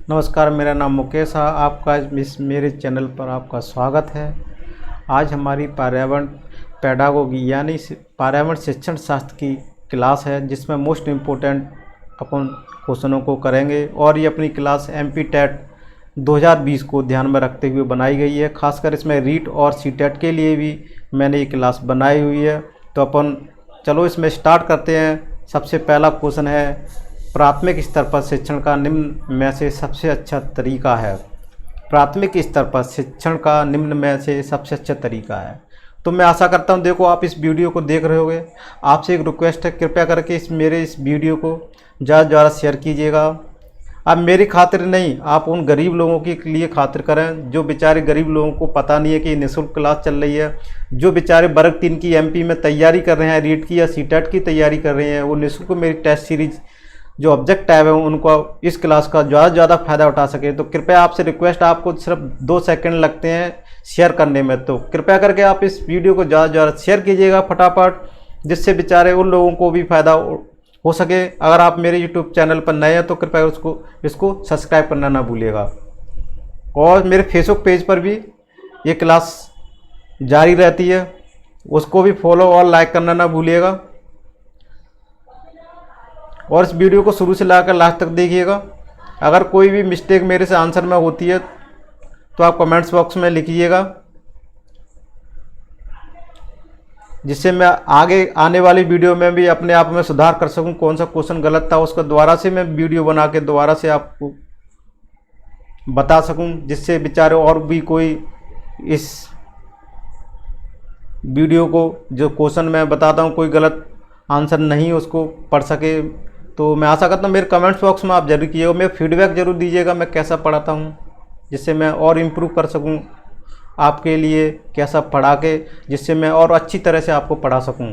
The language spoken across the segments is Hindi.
नमस्कार, मेरा नाम मुकेश है। आपका इस मेरे चैनल पर आपका स्वागत है। आज हमारी पर्यावरण पेडागोगी यानी पर्यावरण शिक्षण शास्त्र की क्लास है, जिसमें मोस्ट इम्पोर्टेंट अपन क्वेश्चनों को करेंगे। और ये अपनी क्लास एमपी टेट 2020 को ध्यान में रखते हुए बनाई गई है। खासकर इसमें रीट और सीटेट के लिए भी मैंने ये क्लास बनाई हुई है। तो अपन चलो इसमें स्टार्ट करते हैं। सबसे पहला क्वेश्चन है, प्राथमिक स्तर पर शिक्षण का निम्न में से सबसे अच्छा तरीका है। प्राथमिक स्तर पर शिक्षण का निम्न में से सबसे अच्छा तरीका है। तो मैं आशा करता हूं, देखो आप इस वीडियो को देख रहे होगे। आपसे एक रिक्वेस्ट है, कृपया करके मेरे इस वीडियो को ज़्यादा से ज़्यादा शेयर कीजिएगा। अब मेरी खातिर नहीं, आप उन गरीब लोगों के लिए खातिर करें जो बेचारे गरीब लोगों को पता नहीं है कि निःशुल्क क्लास चल रही है। जो बेचारे वर्ग 3 की एमपी में तैयारी कर रहे हैं, रीट की या सीटेट की तैयारी कर रहे हैं, वो निःशुल्क मेरी टेस्ट सीरीज जो ऑब्जेक्ट टैब है उनको इस क्लास का ज़्यादा से ज़्यादा फ़ायदा उठा सके। तो कृपया आपसे रिक्वेस्ट, आपको सिर्फ 2 सेकंड लगते हैं शेयर करने में, तो कृपया करके आप इस वीडियो को ज़्यादा से ज़्यादा शेयर कीजिएगा फटाफट, जिससे बेचारे उन लोगों को भी फ़ायदा हो सके। अगर आप मेरे यूट्यूब चैनल पर नए हैं तो कृपया इसको सब्सक्राइब करना ना भूलिएगा। और मेरे फेसबुक पेज पर भी ये क्लास जारी रहती है, उसको भी फॉलो और लाइक करना ना भूलिएगा। और इस वीडियो को शुरू से लाकर लास्ट तक देखिएगा। अगर कोई भी मिस्टेक मेरे से आंसर में होती है तो आप कमेंट्स बॉक्स में लिखिएगा, जिससे मैं आगे आने वाली वीडियो में भी अपने आप में सुधार कर सकूं। कौन सा क्वेश्चन गलत था उसको दोबारा से मैं वीडियो बना के दोबारा से आपको बता सकूं, जिससे बेचारे और भी कोई इस वीडियो को जो क्वेश्चन मैं बताता हूं कोई गलत आंसर नहीं उसको पढ़ सके। तो मैं आशा करता हूँ मेरे कमेंट्स बॉक्स में आप जरूर कीजिएगा, मेरे फीडबैक जरूर दीजिएगा मैं कैसा पढ़ाता हूँ, जिससे मैं और इम्प्रूव कर सकूँ आपके लिए कैसा पढ़ा के, जिससे मैं और अच्छी तरह से आपको पढ़ा सकूँ,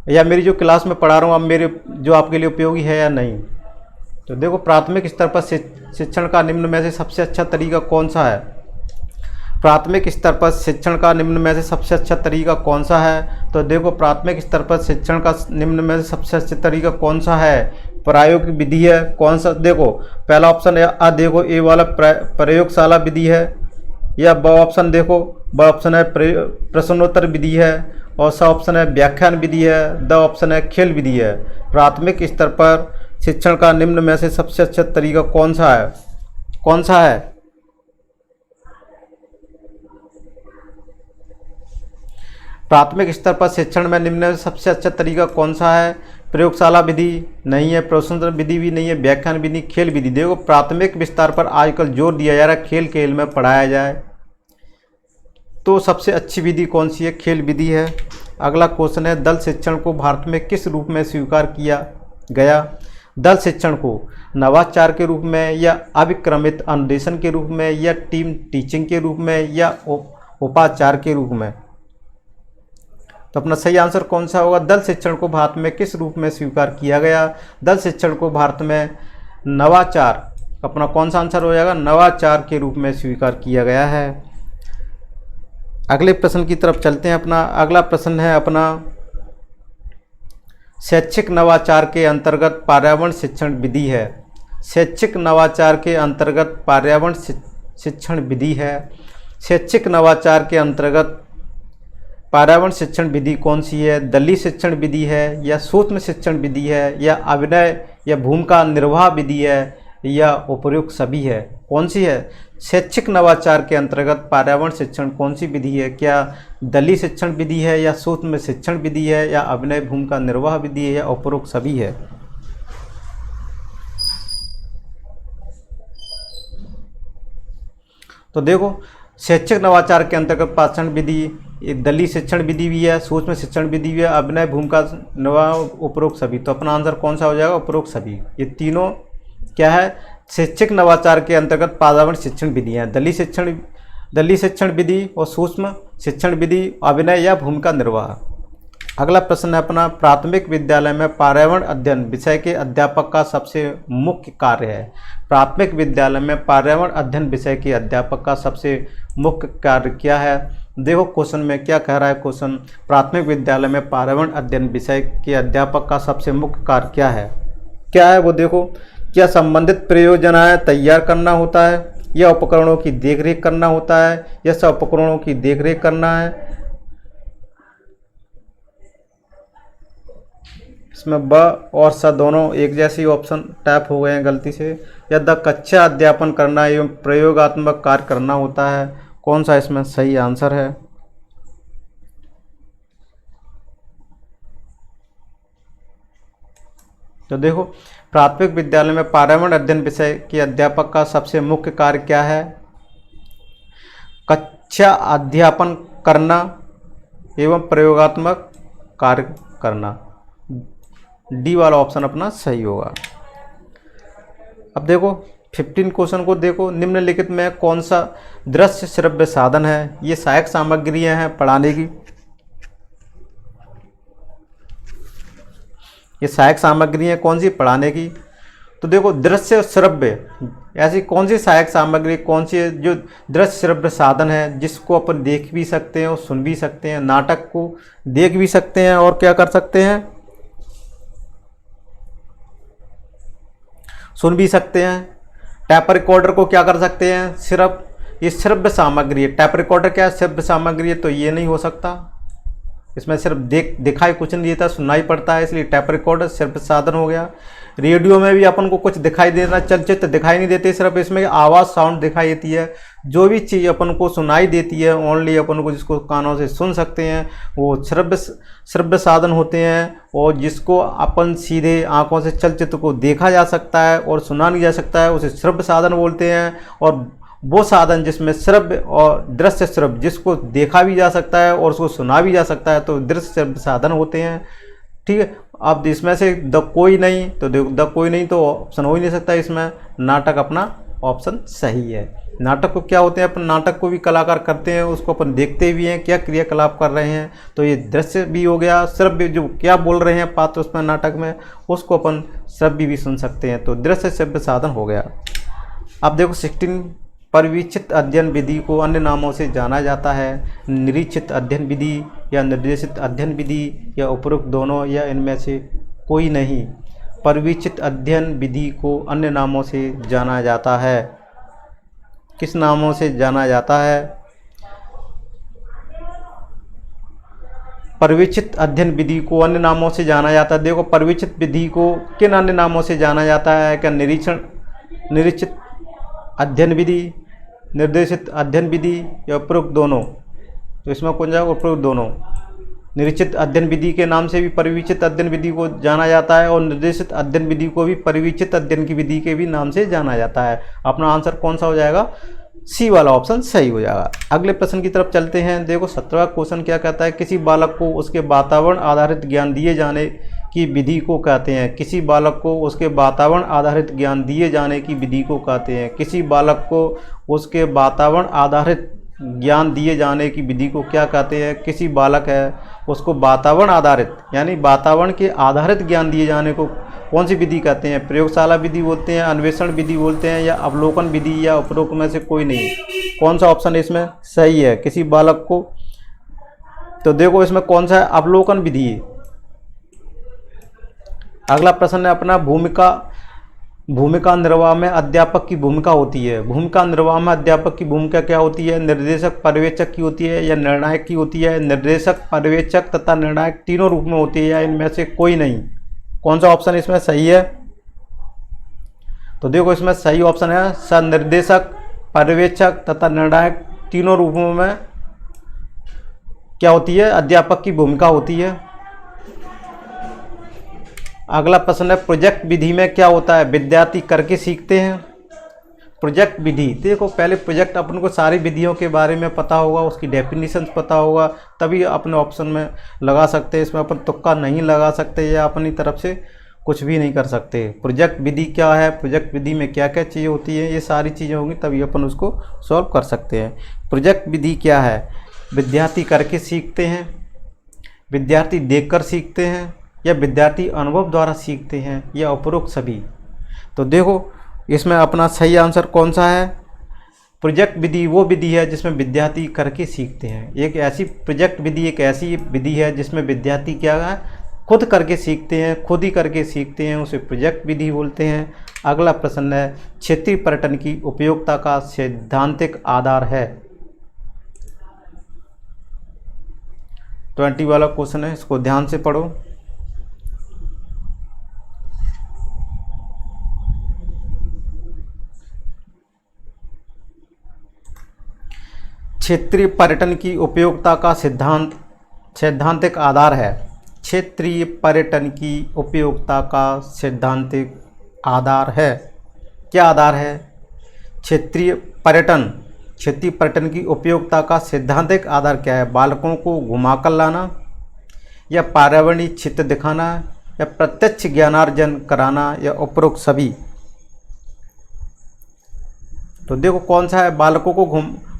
या मेरी जो क्लास में पढ़ा रहा हूँ अब मेरे जो आपके लिए उपयोगी है या नहीं। तो देखो, प्राथमिक स्तर पर शिक्षण का निम्न में से सबसे अच्छा तरीका कौन सा है। प्राथमिक स्तर पर शिक्षण का निम्न में से सबसे अच्छा तरीका कौन सा है। तो देखो, प्राथमिक स्तर पर शिक्षण का निम्न में से सबसे अच्छा तरीका कौन सा है। प्रायोगिक विधि है। कौन सा, देखो पहला ऑप्शन है देखो ए वाला प्रयोगशाला विधि है, या ब ऑप्शन देखो ब ऑप्शन है प्रश्नोत्तर विधि है, और सा ऑप्शन है व्याख्यान विधि है, द ऑप्शन है खेल विधि है। प्राथमिक स्तर पर शिक्षण का निम्न में से सबसे अच्छा तरीका कौन सा है, कौन सा है। प्राथमिक स्तर पर शिक्षण में निम्न में सबसे अच्छा तरीका कौन सा है। प्रयोगशाला विधि नहीं है, प्रश्नोत्तर विधि भी नहीं है, व्याख्यान विधि, खेल विधि। देखो, प्राथमिक विस्तार पर आजकल जोर दिया जा रहा है, खेल खेल में पढ़ाया जाए, तो सबसे अच्छी विधि कौन सी है, खेल विधि है। अगला क्वेश्चन है, दल शिक्षण को भारत में किस रूप में स्वीकार किया गया। दल शिक्षण को नवाचार के रूप में, या अविक्रमित अनुदेशन के रूप में, या टीम टीचिंग के रूप में, या उपाचार के रूप में। तो अपना सही आंसर कौन सा होगा। दल शिक्षण को भारत में किस रूप में स्वीकार किया गया। दल शिक्षण को भारत में नवाचार, अपना कौन सा आंसर हो जाएगा, नवाचार के रूप में स्वीकार किया गया है। अगले प्रश्न की तरफ चलते हैं। अपना अगला प्रश्न है अपना, शैक्षिक नवाचार के अंतर्गत पर्यावरण शिक्षण विधि है। शैक्षिक नवाचार के अंतर्गत पर्यावरण शिक्षण विधि है। शैक्षिक नवाचार के अंतर्गत पर्यावरण शिक्षण विधि कौन सी है। दलीय शिक्षण विधि है, या सूक्ष्म शिक्षण विधि है, या अभिनय या भूमिका निर्वाह विधि है, या उपयुक्त सभी है। कौन सी है। शैक्षिक नवाचार के अंतर्गत पर्यावरण शिक्षण कौन सी विधि है। क्या दलीय शिक्षण विधि है, या सूक्ष्म शिक्षण विधि है, या अभिनय भूमिका निर्वाह विधि है, या उपयुक्त सभी है। तो देखो, शैक्षिक नवाचार के अंतर्गत पाषाण विधि, दलीय शिक्षण विधि भी है, सूक्ष्म शिक्षण विधि भी है, अभिनय भूमिका निर्वाह, उपरोक्त सभी। तो अपना आंसर कौन सा हो जाएगा, उपरोक्त सभी। ये तीनों क्या है, शैक्षिक नवाचार के अंतर्गत पर्यावरण शिक्षण विधि है। दलीय शिक्षण विधि और सूक्ष्म शिक्षण विधि, अभिनय या भूमिका निर्वाह। अगला प्रश्न है अपना, प्राथमिक विद्यालय में पर्यावरण अध्ययन विषय के अध्यापक का सबसे मुख्य कार्य है। प्राथमिक विद्यालय में पर्यावरण अध्ययन विषय के अध्यापक का सबसे मुख्य कार्य क्या है। देखो क्वेश्चन में क्या कह रहा है क्वेश्चन, प्राथमिक विद्यालय में पर्यावरण अध्ययन विषय के अध्यापक का सबसे मुख्य कार्य क्या है वो देखो, क्या संबंधित परियोजनाएं तैयार करना होता है, या उपकरणों की देखरेख करना होता है, या सब उपकरणों की देखरेख करना है। इसमें ब और स दोनों एक जैसे ऑप्शन टैप हो गए हैं गलती से। या द कक्षा अध्यापन करना एवं प्रयोगात्मक कार्य करना होता है। कौन सा इसमें सही आंसर है? तो देखो, प्राथमिक विद्यालय में पर्यावरण अध्ययन विषय के अध्यापक का सबसे मुख्य कार्य क्या है? कक्षा अध्यापन करना एवं प्रयोगात्मक कार्य करना। डी वाला ऑप्शन अपना सही होगा। अब देखो 15 क्वेश्चन को देखो, निम्नलिखित में कौन सा दृश्य श्रव्य साधन है? ये सहायक सामग्रियां हैं पढ़ाने की। ये सहायक सामग्रियां कौन सी पढ़ाने की? तो देखो दृश्य श्रव्य ऐसी कौन सी सहायक सामग्री, कौन सी जो दृश्य श्रव्य साधन है जिसको अपन देख भी सकते हैं और सुन भी सकते हैं। नाटक को देख भी सकते हैं और क्या कर सकते हैं, सुन भी सकते हैं। टैप रिकॉर्डर को क्या कर सकते हैं, सिर्फ ये श्रव्य सामग्री है। टैप रिकॉर्डर क्या है, श्रव्य सामग्री है, तो ये नहीं हो सकता। इसमें सिर्फ दिखाई कुछ नहीं देता, सुनाई पड़ता है, इसलिए टैप रिकॉर्डर श्रव्य साधन हो गया। रेडियो में भी अपन को कुछ दिखाई देना, चलचित्र दिखाई नहीं देते, सिर्फ इसमें आवाज़ साउंड दिखाई देती है। जो भी चीज़ अपन को सुनाई देती है ओनली अपन को जिसको कानों से सुन सकते हैं वो श्रव्य साधन होते हैं। और जिसको अपन सीधे आंखों से चलचित्र को देखा जा सकता है और सुना नहीं जा सकता है उसे श्रव्य साधन बोलते हैं। और वो साधन जिसमें श्रव्य और दृश्य श्रव्य, जिसको देखा भी जा सकता है और उसको सुना भी जा सकता है, तो दृश्य श्रव्य साधन होते हैं। ठीक है, अब इसमें से द कोई नहीं, तो देखो द कोई नहीं तो ऑप्शन हो ही नहीं सकता। इसमें नाटक अपना ऑप्शन सही है। नाटक को क्या होते हैं, अपन नाटक को भी कलाकार करते हैं, उसको अपन देखते भी हैं क्या क्रियाकलाप कर रहे हैं। तो ये दृश्य भी हो गया, श्रव्य जो क्या बोल रहे हैं पात्र उसमें नाटक में, उसको अपन श्रव्य भी सुन सकते हैं। तो दृश्य श्रव्य साधन हो गया। अब देखो 16, परिवीक्षित अध्ययन विधि को अन्य नामों से जाना जाता है। निरीक्षित अध्ययन विधि, या निर्देशित अध्ययन विधि, या उपरोक्त दोनों, या इनमें से कोई नहीं। परिवीक्षित अध्ययन विधि को अन्य नामों से जाना जाता है। किस नामों से जाना जाता है? परिवीक्षित अध्ययन विधि को अन्य नामों से जाना जाता है। देखो परिवीक्षित विधि को किन अन्य नामों से जाना जाता है? क्या निरीक्षित अध्ययन विधि, निर्देशित अध्ययन विधि, या उपरोक्त दोनों? तो इसमें कौन जाएगा? उपरोक्त दोनों। निरीक्षित अध्ययन विधि के नाम से भी परिवीक्षित अध्ययन विधि को जाना जाता है और निर्देशित अध्ययन विधि को भी परिवीक्षित अध्ययन की विधि के भी नाम से जाना जाता है। अपना आंसर कौन सा हो जाएगा? सी वाला ऑप्शन सही हो जाएगा। अगले प्रश्न की तरफ चलते हैं। देखो 17वां क्वेश्चन क्या कहता है? किसी बालक को उसके वातावरण आधारित ज्ञान दिए जाने की विधि को कहते हैं। किसी बालक को उसके वातावरण आधारित ज्ञान दिए जाने की विधि को कहते हैं। किसी बालक को उसके वातावरण आधारित ज्ञान दिए जाने की विधि को क्या कहते हैं? किसी बालक है उसको वातावरण आधारित यानी वातावरण के आधारित ज्ञान दिए जाने को कौन सी विधि कहते हैं? प्रयोगशाला विधि बोलते हैं, अन्वेषण विधि बोलते हैं, या अवलोकन विधि, या उपरोक्त में से कोई नहीं। कौन सा ऑप्शन इसमें सही है? किसी बालक को, तो देखो इसमें कौन सा है? अवलोकन विधि। अगला प्रश्न है अपना भूमिका निर्वाह में अध्यापक की भूमिका होती है। भूमिका निर्वाह में अध्यापक की भूमिका क्या होती है? निर्देशक, पर्यवेक्षक की होती है, या निर्णायक की होती है? निर्देशक, पर्यवेक्षक तथा निर्णायक तीनों रूप में होती है, या इनमें से कोई नहीं। कौन सा ऑप्शन इसमें सही है? तो देखो इसमें सही ऑप्शन है स, निर्देशक, पर्यवेक्षक तथा निर्णायक तीनों रूपों में क्या होती है? अध्यापक की भूमिका होती है। अगला प्रश्न है प्रोजेक्ट विधि में क्या होता है? विद्यार्थी करके सीखते हैं। प्रोजेक्ट विधि, देखो पहले प्रोजेक्ट अपन को सारी विधियों के बारे में पता होगा, उसकी डेफिनेशन पता होगा, तभी अपने ऑप्शन में लगा सकते हैं। इसमें अपन तुक्का नहीं लगा सकते या अपनी तरफ से कुछ भी नहीं कर सकते। प्रोजेक्ट विधि क्या है, प्रोजेक्ट विधि में क्या क्या चीज़ें होती है, ये सारी चीज़ें होंगी तभी अपन उसको सॉल्व कर सकते हैं। प्रोजेक्ट विधि क्या है? विद्यार्थी करके सीखते हैं, विद्यार्थी देखकर सीखते हैं, या विद्यार्थी अनुभव द्वारा सीखते हैं, या उपरोक्त सभी। तो देखो इसमें अपना सही आंसर कौन सा है? प्रोजेक्ट विधि वो विधि है जिसमें विद्यार्थी करके सीखते हैं। एक ऐसी प्रोजेक्ट विधि एक ऐसी विधि है जिसमें विद्यार्थी क्या है? खुद करके सीखते हैं, खुद ही करके सीखते हैं, उसे प्रोजेक्ट विधि बोलते हैं। अगला प्रश्न है, क्षेत्रीय पर्यटन की उपयोगिता का सैद्धांतिक आधार है। 20 वाला क्वेश्चन है, इसको ध्यान से पढ़ो। क्षेत्रीय पर्यटन की उपयोगिता का सैद्धांतिक आधार है। क्षेत्रीय पर्यटन की उपयोगिता का सैद्धांतिक आधार है। क्या आधार है? क्षेत्रीय पर्यटन की उपयोगिता का सैद्धांतिक आधार क्या है? बालकों को घुमाकर लाना, या पर्यावरणीय चित्र दिखाना, या प्रत्यक्ष ज्ञानार्जन कराना, या उपरोक्त सभी। तो देखो कौन सा है। बालकों को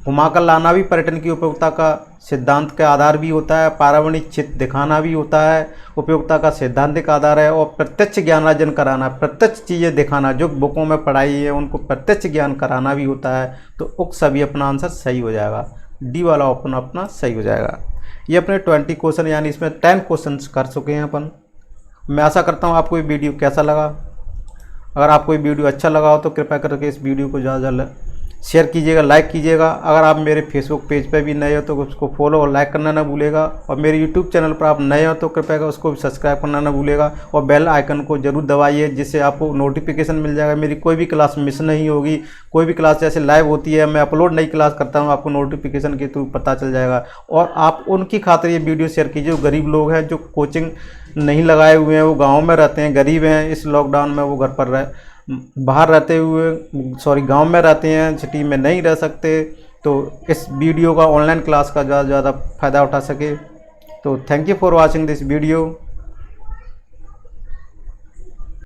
घुमाकर लाना भी पर्यटन की उपयोगिता का सिद्धांत का आधार भी होता है, पर्यावरणीय चित्र दिखाना भी होता है, उपयोगिता का सैद्धांतिक आधार है। और प्रत्यक्ष ज्ञानार्जन कराना, प्रत्यक्ष चीज़ें दिखाना, जो बुकों में पढ़ाई है उनको प्रत्यक्ष ज्ञान कराना भी होता है। तो उक्त सभी अपना आंसर सही हो जाएगा, डी वाला ऑप्शन अपना सही हो जाएगा। ये अपने 20 क्वेश्चन यानी इसमें 10 क्वेश्चन कर चुके हैं अपन। मैं आशा करता हूँ आपको ये वीडियो कैसा लगा। अगर आपको ये वीडियो अच्छा लगा हो तो कृपया करके इस वीडियो को ज़्यादा से ज़्यादा शेयर कीजिएगा, लाइक कीजिएगा। अगर आप मेरे फेसबुक पेज पे भी नए हो तो उसको फॉलो और लाइक करना ना भूलेगा। और मेरे यूट्यूब चैनल पर आप नए हो तो कृपया कर उसको भी सब्सक्राइब करना ना भूलेगा। और बेल आइकन को जरूर दबाइए, जिससे आपको नोटिफिकेशन मिल जाएगा, मेरी कोई भी क्लास मिस नहीं होगी। कोई भी क्लास जैसे लाइव होती है, मैं अपलोड नई क्लास करता हूँ, आपको नोटिफिकेशन के थ्रू पता चल जाएगा। और आप उनकी खातिर ये वीडियो शेयर कीजिए, जो गरीब लोग हैं, जो कोचिंग नहीं लगाए हुए हैं, वो गाँव में रहते हैं, गरीब हैं, इस लॉकडाउन में वो घर पर बाहर रहते हुए गांव में रहते हैं, सिटी में नहीं रह सकते। तो इस वीडियो का ऑनलाइन क्लास का ज़्यादा से ज़्यादा फ़ायदा उठा सके। तो thank you for watching this video.